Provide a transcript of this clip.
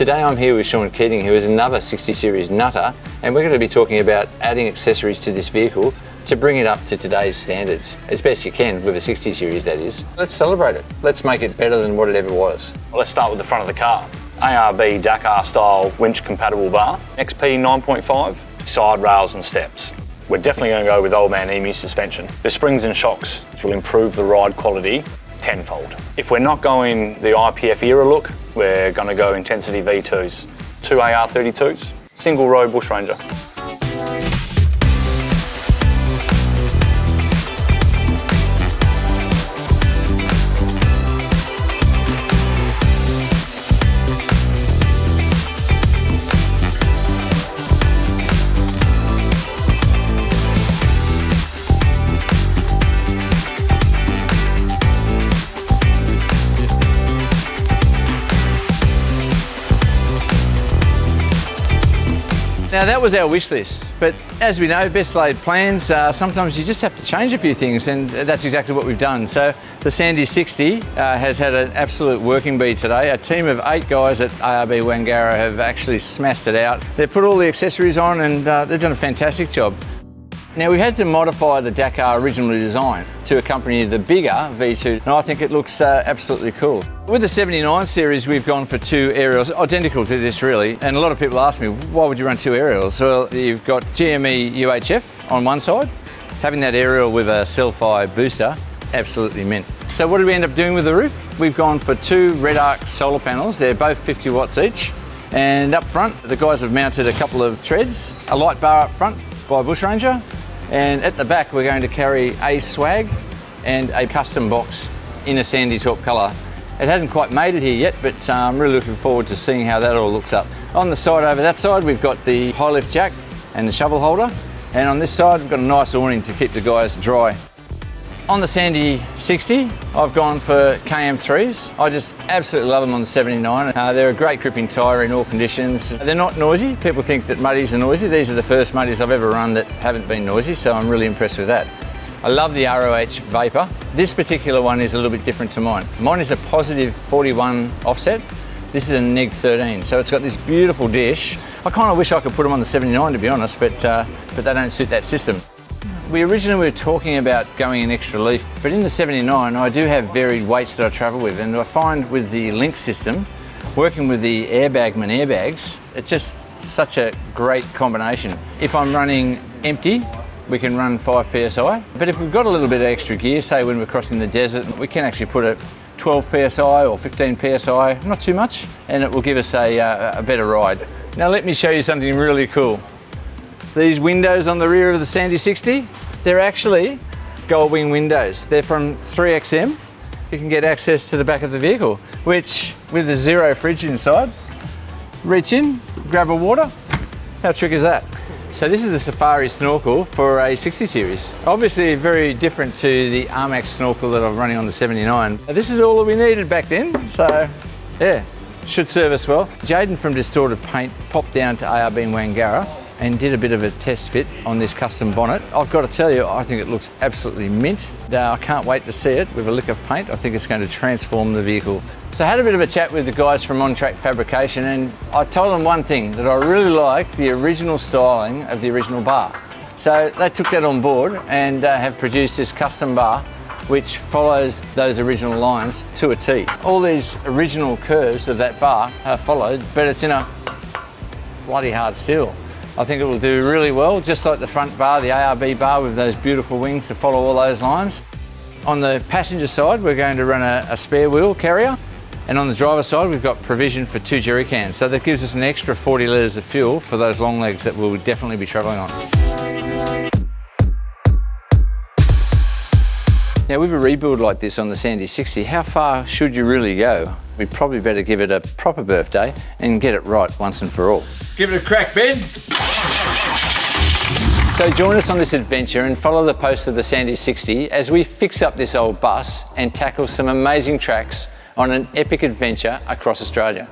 Today I'm here with Sean Keating, who is another 60 Series nutter, and we're going to be talking about adding accessories to this vehicle to bring it up to today's standards, as best you can with a 60 Series that is. Let's celebrate it. Let's make it better than what it ever was. Well, let's start with the front of the car. ARB Dakar style winch compatible bar, XP 9.5, side rails and steps. We're definitely going to go with old man EMU suspension. The springs and shocks will improve the ride quality tenfold. If we're not going the IPF era look, we're going to go Intensity V2s, 2 AR32s, single row bush ranger. Now that was our wish list, but as we know, best laid plans, sometimes you just have to change a few things, and that's exactly what we've done. So the Sandy 60 has had an absolute working bee today. A team of 8 guys at ARB Wangara have actually smashed it out. They've put all the accessories on and they've done a fantastic job. Now we had to modify the Dakar original design to accompany the bigger V2, and I think it looks absolutely cool. With the 79 series, we've gone for 2 aerials, identical to this really, and a lot of people ask me, why would you run 2 aerials? Well, you've got GME UHF on one side, having that aerial with a Selfie booster, absolutely mint. So what did we end up doing with the roof? We've gone for 2 Red Arc solar panels, they're both 50 watts each, and up front, the guys have mounted a couple of treads, a light bar up front by Bush Ranger, and at the back we're going to carry a swag and a custom box in a sandy top colour. It hasn't quite made it here yet, but I'm really looking forward to seeing how that all looks up. On the side over that side we've got the high lift jack and the shovel holder, and on this side we've got a nice awning to keep the guys dry. On the Sandy 60 I've gone for KM3s. I just absolutely love them on the 79. They're a great gripping tyre in all conditions. They're not noisy. People think that muddies are noisy. These are the first muddies I've ever run that haven't been noisy, so I'm really impressed with that. I love the ROH Vapor. This particular one is a little bit different to mine. Mine is a positive 41 offset. This is a neg 13, so it's got this beautiful dish. I kind of wish I could put them on the 79 to be honest, but they don't suit that system. We originally were talking about going an extra leaf, but in the 79 I do have varied weights that I travel with, and I find with the link system, working with the Airbagman airbags, it's just such a great combination. If I'm running empty, we can run 5 PSI, but if we've got a little bit of extra gear, say when we're crossing the desert, we can actually put a 12 PSI or 15 PSI, not too much, and it will give us a better ride. Now let me show you something really cool. These windows on the rear of the Sandy 60, they're actually gold wing windows. They're from 3XM. You can get access to the back of the vehicle, which with the zero fridge inside, reach in, grab a water. How trick is that? So this is the Safari snorkel for a 60 series. Obviously very different to the Armax snorkel that I'm running on the 79. This is all that we needed back then, so yeah, should serve us well. Jaden from Distorted Paint popped down to ARB Wangara and did a bit of a test fit on this custom bonnet. I've got to tell you, I think it looks absolutely mint. I can't wait to see it with a lick of paint. I think it's going to transform the vehicle. So I had a bit of a chat with the guys from On Track Fabrication, and I told them one thing, that I really like the original styling of the original bar. So they took that on board and have produced this custom bar which follows those original lines to a T. All these original curves of that bar are followed, but it's in a bloody hard steel. I think it will do really well, just like the front bar, the ARB bar with those beautiful wings to follow all those lines. On the passenger side, we're going to run a spare wheel carrier, and on the driver's side, we've got provision for 2 jerry cans. So that gives us an extra 40 litres of fuel for those long legs that we'll definitely be travelling on. Now with a rebuild like this on the Sandy 60, how far should you really go? We'd probably better give it a proper birthday and get it right once and for all. Give it a crack, Ben. So join us on this adventure and follow the post of the Sandy 60 as we fix up this old bus and tackle some amazing tracks on an epic adventure across Australia.